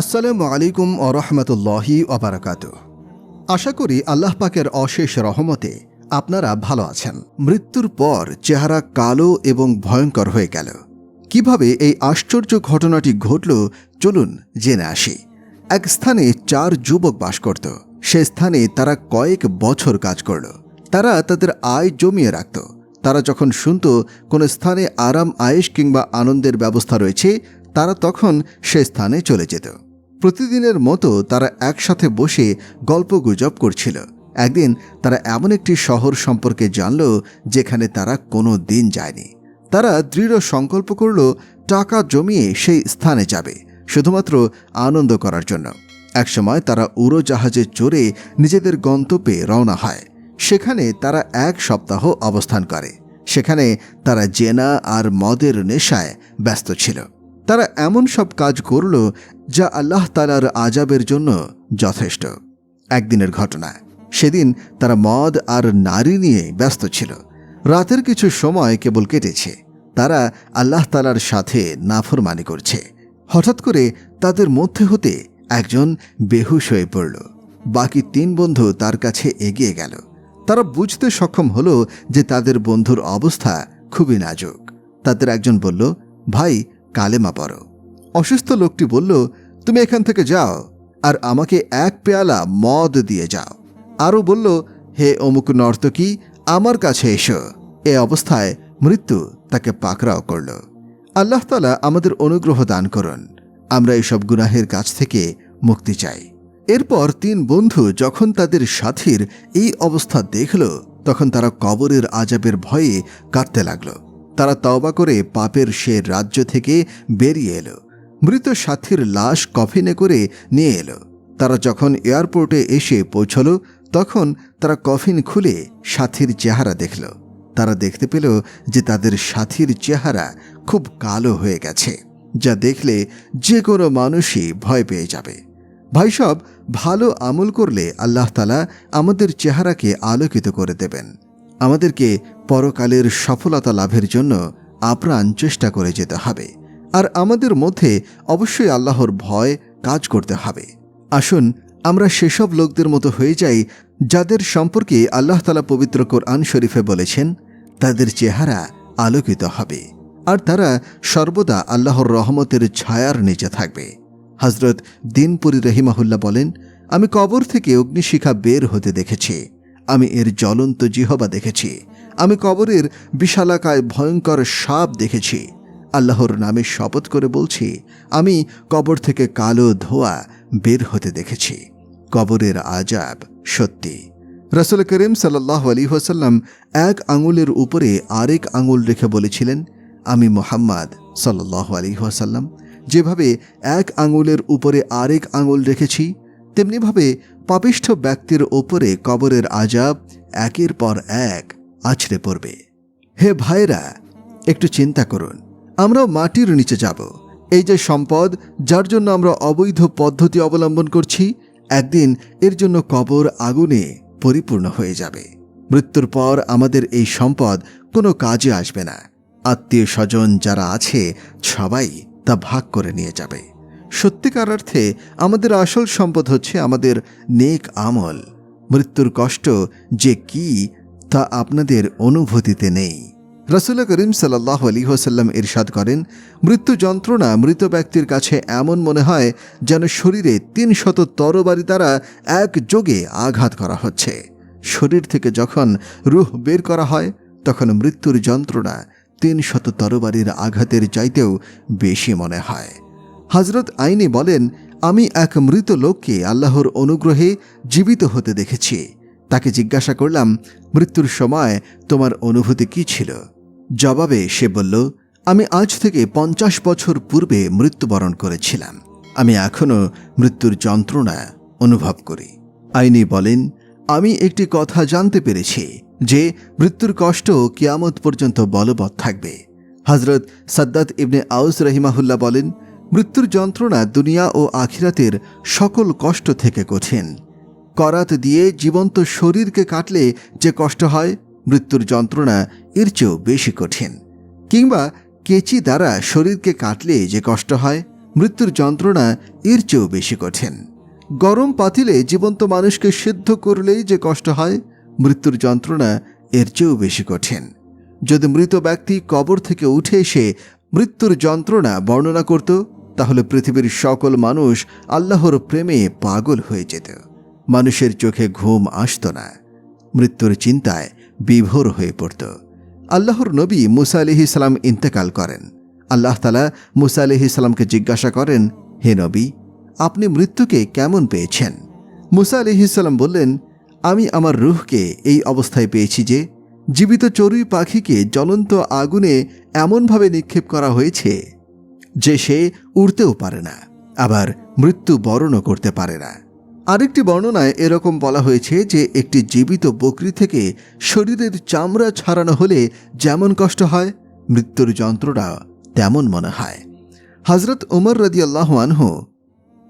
আসসালামু আলাইকুম ওয়া রাহমাতুল্লাহি ওয়া বারাকাতুহু। আশা করি আল্লাহ পাকের অশেষ রহমতে আপনারা ভালো আছেন। মৃত্যুর পর চেহারা কালো এবং ভয়ঙ্কর হয়ে গেল। কিভাবে এই আশ্চর্য ঘটনাটি ঘটল চলুন জেনে আসি। এক স্থানে 4 যুবক বাস করত। সে স্থানে তারা কয়েক বছর কাজ করল। তারা তাদের আয় জমিয়ে রাখত। তারা যখন শুনত কোনো স্থানে আরাম আয়েশ কিংবা আনন্দের ব্যবস্থা রয়েছে, তারা তখন সে স্থানে চলে যেত। প্রতিদিনের মতো তারা একসাথে বসে গল্পগুজব করছিল। একদিন তারা এমন একটি শহর সম্পর্কে জানল যেখানে তারা কোনো দিন যায়নি। তারা দৃঢ় সংকল্প করল টাকা জমিয়ে সেই স্থানে যাবে, শুধুমাত্র আনন্দ করার জন্য। একসময় তারা উড়োজাহাজে চড়ে নিজেদের গন্তব্যে রওনা হয়। সেখানে তারা 1 সপ্তাহ অবস্থান করে। সেখানে তারা জেনা আর মদের নেশায় ব্যস্ত ছিল। তারা এমন সব কাজ করল যা আল্লাহ তাআলার আযাবের জন্য যথেষ্ট। একদিনের ঘটনা। সেদিন তারা মদ আর নারী নিয়ে ব্যস্ত ছিল। রাতের কিছু সময় কেবল কেটেছে। তারা আল্লাহ তাআলার সাথে নাফরমানি করছে। হঠাৎ করে তাদের মধ্যে হতে একজন বেহুশ হয়ে পড়ল। বাকি 3 বন্ধু তার কাছে এগিয়ে গেল। তারা বুঝতে সক্ষম হলো যে তাদের বন্ধুর অবস্থা খুবই নাজুক। তাদের একজন বলল, ভাই, কালেমা পড়ো। অসুস্থ লোকটি বলল, তুমি এখান থেকে যাও আর আমাকে 1 পেয়ালা মদ দিয়ে যাও। আরও বলল, হে অমুক নর্তকী, আমার কাছে এসো। এ অবস্থায় মৃত্যু তাকে পাকড়াও করল। আল্লাহ তাআলা আমাদের অনুগ্রহ দান করুন। আমরা এইসব গুনাহের কাছ থেকে মুক্তি চাই। এরপর 3 বন্ধু যখন তাদের সাথীর এই অবস্থা দেখল, তখন তারা কবরের আযাবের ভয়ে কাঁদতে লাগল। তারা তওবা করে পাপের সে রাজ্য থেকে বেরিয়ে এলো। মৃত সাথীর লাশ কফিনে করে নিয়ে এলো। তারা যখন এয়ারপোর্টে এসে পৌঁছল, তখন তারা কফিন খুলে সাথীর চেহারা দেখল। তারা দেখতে পেল যে তাদের সাথীর চেহারা খুব কালো হয়ে গেছে, যা দেখলে যে কোনো মানুষই ভয় পেয়ে যাবে। ভাই সব, ভালো আমল করলে আল্লাহ তাআলা আমাদের চেহারাকে আলোকিত করে দেবেন। আমাদেরকে পরকালের সফলতা লাভের জন্য আপ্রাণ চেষ্টা করে যেতে হবে। আর আমাদের মধ্যে অবশ্যই আল্লাহর ভয় কাজ করতে হবে। আসুন আমরা সেসব লোকদের মতো হয়ে যাই যাদের সম্পর্কে আল্লাহ তাআলা পবিত্র কোরআন শরীফে বলেছেন, তাদের চেহারা আলোকিত হবে আর তারা সর্বদা আল্লাহর রহমতের ছায়ার নিচে থাকবে। হযরত দিনপুরী রহিমাহুল্লাহ বলেন, আমি কবর থেকে অগ্নিশিখা বের হতে দেখেছি। আমি এর জ্বলন্ত জিহবা দেখেছি। আমি কবরের বিশালাকায় ভয়ঙ্কর সাপ দেখেছি। আল্লাহর নামে শপথ করে বলছি, আমি কবর থেকে কালো ধোঁয়া বের হতে দেখেছি। কবরের আযাব সত্যি। রাসূল করিম সাল্লাল্লাহু আলাইহি ওয়াসাল্লাম 1 আঙুলের উপরে আরেক আঙুল রেখে বলেছিলেন, আমি মুহাম্মদ সাল্লাল্লাহু আলাইহি ওয়াসাল্লাম যেভাবে 1 আঙুলের উপরে আরেক আঙুল রেখেছি, তেমনিভাবে পাপিষ্ঠ ব্যক্তির ওপরে কবরের আযাব একের পর এক আছড়ে পড়বে। হে ভাইরা, একটু চিন্তা করুন, আমরাও মাটির নিচে যাব। এই যে সম্পদ, যার জন্য আমরা অবৈধ পদ্ধতি অবলম্বন করছি, একদিন এর জন্য কবর আগুনে পরিপূর্ণ হয়ে যাবে। মৃত্যুর পর আমাদের এই সম্পদ কোনো কাজে আসবে না। আত্মীয় স্বজন যারা আছে সবাই তা ভাগ করে নিয়ে যাবে। সত্যিকার অর্থে আমাদের আসল সম্পদ হচ্ছে আমাদের নেক আমল। মৃত্যুর কষ্ট যে কি তা আপনাদের অনুভূতিতে নেই। রাসূল করিম সাল্লাল্লাহু আলাইহি ওয়াসাল্লাম ইরশাদ করেন, মৃত্যু যন্ত্রণা মৃত ব্যক্তির কাছে এমন মনে হয় যেন শরীরে 300 তরবারি দ্বারা একযোগে আঘাত করা হচ্ছে। শরীর থেকে যখন রূহ বের করা হয়, তখন মৃত্যুর যন্ত্রণা 300 তরবারির আঘাতের চাইতেও বেশি মনে হয়। হযরত আইনি বলেন, আমি এক মৃত লোককে আল্লাহর অনুগ্রহে জীবিত হতে দেখেছি। তাকে জিজ্ঞাসা করলাম, মৃত্যুর সময় তোমার অনুভূতি কি ছিল? জবাবে সে বলল, আমি আজ থেকে 50 বছর পূর্বে মৃত্যুবরণ করেছিলাম। আমি এখনও মৃত্যুর যন্ত্রণা অনুভব করি। আইনি বলেন, আমি একটি কথা জানতে পেরেছি যে মৃত্যুর কষ্ট কিয়ামত পর্যন্ত বলবৎ থাকবে। হযরত সাদ্দাত ইবনে আউস রাহিমাহুল্লাহ বলেন, মৃত্যুর যন্ত্রণা দুনিয়া ও আখিরাতের সকল কষ্ট থেকে কঠিন। করাত দিয়ে জীবন্ত শরীরকে কাটলে যে কষ্ট হয়, মৃত্যুর যন্ত্রণা এর চেয়েও বেশি কঠিন। কিংবা কেচি দ্বারা শরীরকে কাটলে যে কষ্ট হয়, মৃত্যুর যন্ত্রণা এর চেয়েও বেশি কঠিন। গরম পাতিলে জীবন্ত মানুষকে সিদ্ধ করলেই যে কষ্ট হয়, মৃত্যুর যন্ত্রণা এর চেয়েও বেশি কঠিন। যদি মৃত ব্যক্তি কবর থেকে উঠে এসে মৃত্যুর যন্ত্রণা বর্ণনা করত, তাহলে পৃথিবীর সকল মানুষ আল্লাহর প্রেমে পাগল হয়ে যেত। মানুষের চোখে ঘুম আসত না, মৃত্যুর চিন্তায় বিভোর হয়ে পড়ত। আল্লাহর নবী মুসা আলাইহিস সালাম ইন্তেকাল করেন। আল্লাহ তাআলা মুসা আলাইহিস সালামকে জিজ্ঞাসা করেন, হে নবী, আপনি মৃত্যুকে কেমন পেয়েছেন? মুসা আলাইহিস সালাম বললেন, আমি আমার রূহকে এই অবস্থায় পেয়েছি যে জীবিত চড়ুই পাখিকে জ্বলন্ত আগুনে এমনভাবে নিক্ষেপ করা হয়েছে যে সে উড়তেও পারে না, আবার মৃত্যু বরণও করতে পারে না। আরেকটি বর্ণনায় এরকম বলা হয়েছে যে একটি জীবিত বকরি থেকে শরীরের চামড়া ছাড়ানো হলে যেমন কষ্ট হয়, মৃত্যুর যন্ত্রণা তেমন মনে হয়। হযরত উমর রাদিয়াল্লাহু আনহু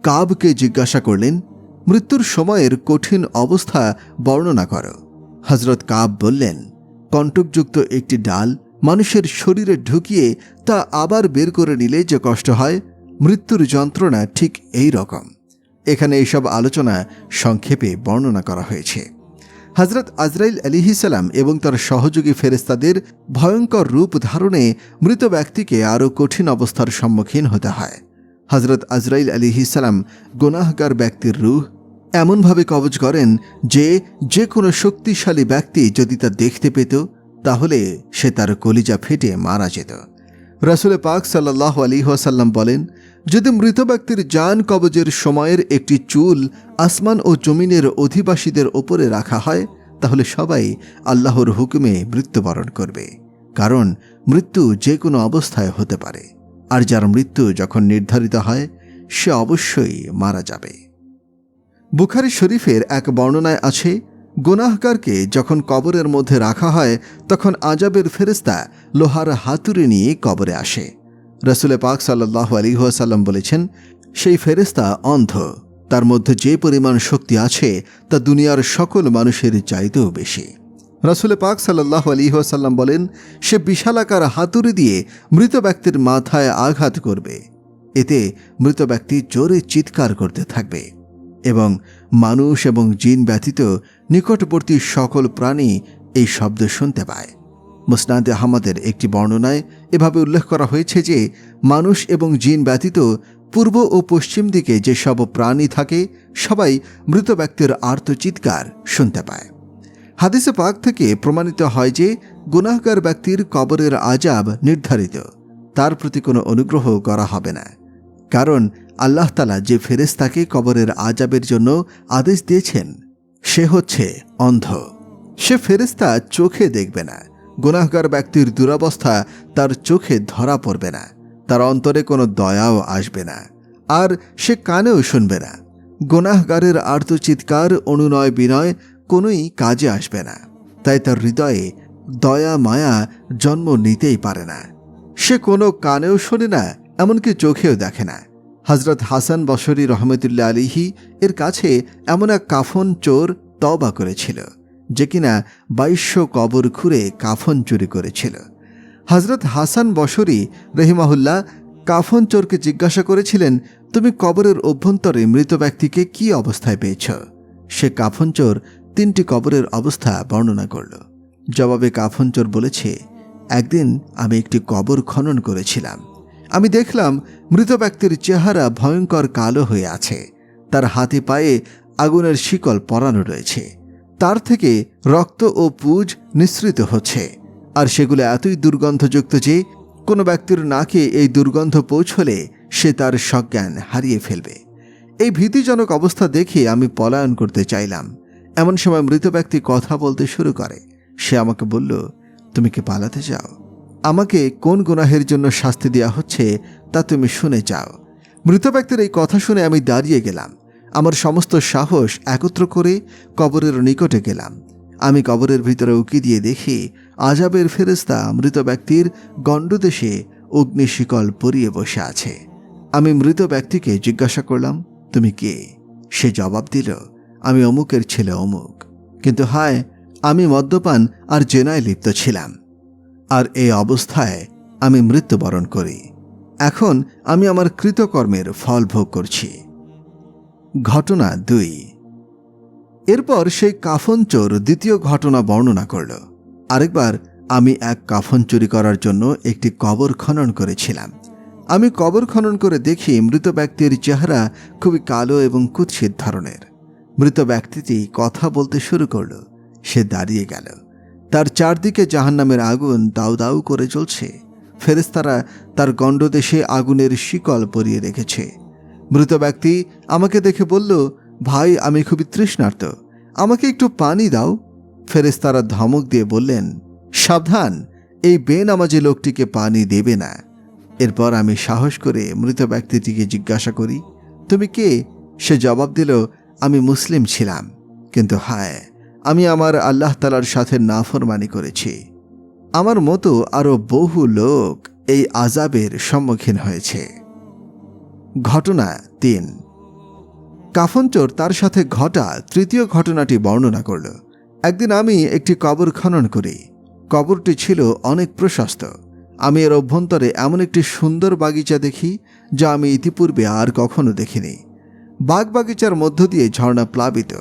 কাবকে জিজ্ঞাসা করলেন, মৃত্যুর সময়ের কঠিন অবস্থা বর্ণনা করো। হযরত কাব বললেন, কণ্টকযুক্ত একটি ডাল মানুষের শরীরে ঢুকিয়ে তা আবার বের করে নিলে যে কষ্ট হয়, মৃত্যুর যন্ত্রণা ঠিক এই রকম। এখানে এইসব আলোচনা সংক্ষেপে বর্ণনা করা হয়েছে। হযরত আজরাইল আলাইহিস সালাম এবং তার সহযোগী ফেরেশতাদের ভয়ঙ্কর রূপ ধারণে মৃত ব্যক্তিকে আরও কঠিন অবস্থার সম্মুখীন হতে হয়। হযরত আজরাইল আলাইহিস সালাম গুনাহগার ব্যক্তির রূহ এমনভাবে কবজ করেন যে কোনো শক্তিশালী ব্যক্তি যদি তা দেখতে পেত, তাহলে সে তার কলিজা ফেটে মারা যেত। রাসূল পাক সাল্লাল্লাহু আলাইহি ওয়াসাল্লাম বলেন, যদি মৃত ব্যক্তির জান কবজের সময়ের একটি চুল আসমান ও জমিনের অধিবাসীদের ওপরে রাখা হয়, তাহলে সবাই আল্লাহর হুকুমে মৃত্যুবরণ করবে, কারণ মৃত্যু যে কোনো অবস্থায় হতে পারে, আর যার মৃত্যু যখন নির্ধারিত হয় সে অবশ্যই মারা যাবে। বুখারী শরীফের এক বর্ণনায় আছে, গুনাহগারকে যখন কবরের মধ্যে রাখা হয় তখন আযাবের ফেরেশতা লোহার হাতুড়ি নিয়ে কবরে আসে। রাসূল পাক সাল্লাল্লাহু আলাইহি ওয়াসাল্লাম বলেছেন, সেই ফেরেশতা অন্ধ, তার মধ্যে যে পরিমাণ শক্তি আছে তা দুনিয়ার সকল মানুষের চাইতেও বেশি। রাসূল পাক সাল্লাল্লাহু আলাইহি ওয়াসাল্লাম বলেন, সে বিশালাকার হাতুড়ি দিয়ে মৃত ব্যক্তির মাথায় আঘাত করবে। এতে মৃত ব্যক্তি জোরে চিৎকার করতে থাকবে এবং মানুষ এবং জিন ব্যতীত নিকটবর্তী সকল প্রাণী এই শব্দ শুনতে পায়। মুসনাদে আহমদের একটি বর্ণনায় এভাবে উল্লেখ করা হয়েছে যে মানুষ এবং জিন ব্যতীত পূর্ব ও পশ্চিম দিকে যেসব প্রাণী থাকে সবাই মৃত ব্যক্তির আর্তচিৎকার শুনতে পায়। হাদিসে পাক থেকে প্রমাণিত হয় যে গুনাহগার ব্যক্তির কবরের আযাব নির্ধারিত, তার প্রতি কোনো অনুগ্রহ করা হবে না, কারণ আল্লাহ তাআলা যে ফেরেশতাকে কবরের আযাবের জন্য আদেশ দিয়েছেন সে হচ্ছে অন্ধ। সে ফেরেশতা চোখে দেখবে না, গুনাহগার ব্যক্তির দুরবস্থা তার চোখে ধরা পড়বে না, তার অন্তরে কোনো দয়াও আসবে না, আর সে কানেও শুনবে না। গুনাহগারের আর্তচিৎকার অনুনয় বিনয় কোনোই কাজে আসবে না, তাই তার হৃদয়ে দয়া মায়া জন্ম নিতেই পারে না। সে কোনো কানেও শোনে না, এমনকি চোখেও দেখে না। হযরত হাসান বসরি রহমতুল্লাহ আলাইহি এর কাছে এমন এক কাফন চোর তওবা করেছিল যে কিনা 2200 কবর খুঁড়ে কাফন চুরি করেছিল। হযরত হাসান বসরি রহিমাহুল্লাহ কাফন চোরকে জিজ্ঞাসা করেছিলেন, তুমি কবরের অভ্যন্তরে মৃত ব্যক্তিকে কি অবস্থায় পেয়েছ? সে কাফন চোর 3টি কবরের অবস্থা বর্ণনা করল। জবাবে কাফন চোর বলেছে, একদিন আমি একটি কবর খনন করেছিলাম। আমি দেখলাম মৃত ব্যক্তির চেহারা ভয়ঙ্কর কালো হয়ে আছে, তার হাতে পায়ে আগুনের শিকল পরানো রয়েছে, তার থেকে রক্ত ও পুজ নিঃসৃত হচ্ছে, আর সেগুলো এতই দুর্গন্ধযুক্ত যে কোনো ব্যক্তির নাকে এই দুর্গন্ধ পৌঁছলে সে তার সজ্ঞান হারিয়ে ফেলবে। এই ভীতিজনক অবস্থা দেখে আমি পলায়ন করতে চাইলাম। এমন সময় মৃত ব্যক্তি কথা বলতে শুরু করে। সে আমাকে বলল, তুমি কি পালাতে চাও? আমাকে কোন গুনাহের জন্য শাস্তি দেওয়া হচ্ছে তা তুমি শুনে যাও। মৃত ব্যক্তির এই কথা শুনে আমি দাঁড়িয়ে গেলাম। আমার সমস্ত সাহস একত্র করে কবরের নিকটে গেলাম। আমি কবরের ভিতরে উকি দিয়ে দেখি আযাবের ফেরেশতা মৃত ব্যক্তির গণ্ডদেশে অগ্নিশিকল পরিয়ে বসে আছে। আমি মৃত ব্যক্তিকে জিজ্ঞাসা করলাম, তুমি কে? সে জবাব দিল, আমি অমুকের ছেলে অমুক, কিন্তু হায়, আমি মদ্যপান আর জেনায় লিপ্ত ছিলাম, আর এই অবস্থায় আমি মৃত্যুবরণ করি। এখন আমি আমার কৃতকর্মের ফল ভোগ করছি। ঘটনা 2। এরপর সেই কাফন চোর দ্বিতীয় ঘটনা বর্ণনা করল। আরেকবার আমি এক কাফন চুরি করার জন্য একটি কবর খনন করেছিলাম। আমি কবর খনন করে দেখি মৃত ব্যক্তির চেহারা খুবই কালো এবং কুৎসিত ধরনের। মৃত ব্যক্তিটি কথা বলতে শুরু করল। সে দাঁড়িয়ে গেল। তার চারদিকে জাহান্নামের আগুন দাউ দাউ করে জ্বলছে। ফেরেশতারা তার গণ্ডদেশে আগুনের শিকল পরিয়ে রেখেছে। মৃত ব্যক্তি আমাকে দেখে বলল, ভাই, আমি খুবই তৃষ্ণার্ত, আমাকে একটু পানি দাও। ফেরেশতারা ধমক দিয়ে বললেন, সাবধান, এই বেনামাজি লোকটিকে পানি দেবে না। এরপর আমি সাহস করে মৃত ব্যক্তিটিকে জিজ্ঞাসা করি, তুমি কে? সে জবাব দিল, আমি মুসলিম ছিলাম, কিন্তু হায়, আমি আমার আল্লাহ তাআলার সাথে নাফরমানি করেছি। আমার মতো আরও বহু লোক এই আযাবের সম্মুখীন হয়েছে। ঘটনা 3। কাফনচোর তার সাথে ঘটা তৃতীয় ঘটনাটি বর্ণনা করল। একদিন আমি একটি কবর খনন করি। কবরটি ছিল অনেক প্রশস্ত। আমি এর অভ্যন্তরে এমন একটি সুন্দর বাগিচা দেখি যা আমি ইতিপূর্বে আর কখনো দেখিনি। বাগবাগিচার মধ্য দিয়ে ঝর্ণা প্লাবিত।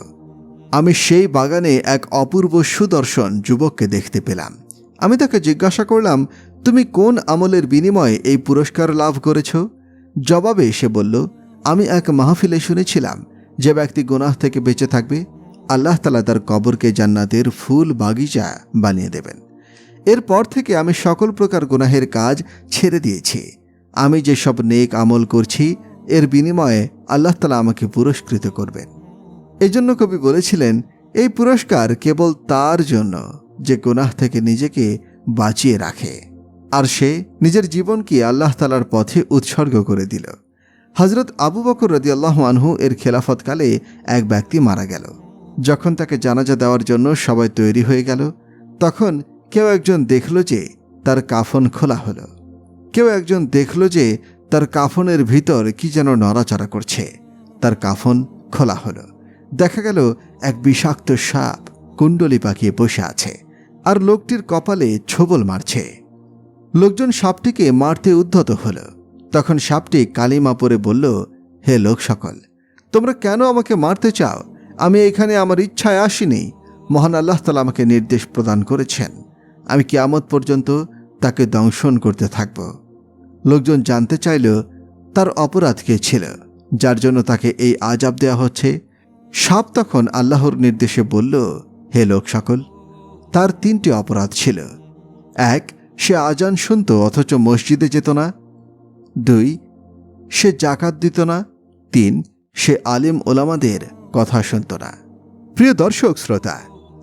আমি সেই বাগানে এক অপূর্ব সুদর্শন যুবককে দেখতে পেলাম। আমি তাকে জিজ্ঞাসা করলাম, তুমি কোন আমলের বিনিময়ে এই পুরস্কার লাভ করেছ? জবাবে সে বলল, আমি এক মাহফিলে শুনেছিলাম যে ব্যক্তি গুনাহ থেকে বেঁচে থাকবে, আল্লাহ তাআলা তার কবরকে জান্নাতের ফুল বাগিচা বানিয়ে দেবেন। এরপর থেকে আমি সকল প্রকার গুনাহের কাজ ছেড়ে দিয়েছি। আমি যেসব নেক আমল করছি এর বিনিময়ে আল্লাহ তাআলা আমাকে পুরস্কৃত করবেন। এজন্য কবি বলেছিলেন, এই পুরস্কার কেবল তার জন্য যে গুনাহ থেকে নিজেকে বাঁচিয়ে রাখে আর সে নিজের জীবনকে আল্লাহ তাআলার পথে উৎসর্গ করে দিল। হযরত আবু বকর রাদিয়াল্লাহু আনহু এর খেলাফতকালে এক ব্যক্তি মারা গেল। যখন তাকে জানাজা দেওয়ার জন্য সবাই তৈরি হয়ে গেল, তখন কেউ একজন দেখল যে তার কাফন খোলা হলো। কেউ একজন দেখল যে তার কাফনের ভিতর কি যেন নড়াচড়া করছে। তার কাফন খোলা হলো। দেখা গেল এক বিষাক্ত সাপ কুণ্ডলি পাকিয়ে বসে আছে আর লোকটির কপালে ছোবল মারছে। লোকজন সাপটিকে মারতে উদ্ধত হল। তখন সাপটি কালিমা পড়ে বলল, হে লোক সকল, তোমরা কেন আমাকে মারতে চাও? আমি এখানে আমার ইচ্ছায় আসিনি। মহান আল্লাহ তাআলা আমাকে নির্দেশ প্রদান করেছেন। আমি কিয়ামত পর্যন্ত তাকে দংশন করতে থাকব। লোকজন জানতে চাইল তার অপরাধ কে ছিল যার জন্য তাকে এই আযাব দেওয়া হচ্ছে। সাপ তখন আল্লাহর নির্দেশে বলল, হে লোক সকল, তার 3টি অপরাধ ছিল। 1, সে আজান শুনত অথচ মসজিদে যেত না। 2, সে জাকাত দিত না। 3, সে আলেম ওলামাদের কথা শুনত না। প্রিয় দর্শক শ্রোতা,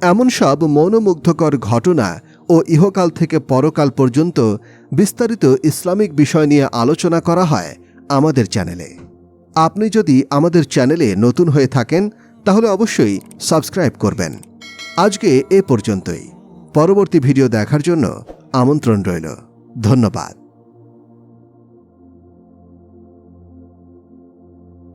এমন সব মনোমুগ্ধকর ঘটনা ও ইহকাল থেকে পরকাল পর্যন্ত বিস্তারিত ইসলামিক বিষয় নিয়ে আলোচনা করা হয় আমাদের চ্যানেলে। আপনি যদি আমাদের চ্যানেলে নতুন হয়ে থাকেন তাহলে অবশ্যই সাবস্ক্রাইব করবেন। আজকে এ পর্যন্তই। পরবর্তী ভিডিও দেখার জন্য আমন্ত্রণ রইল। ধন্যবাদ।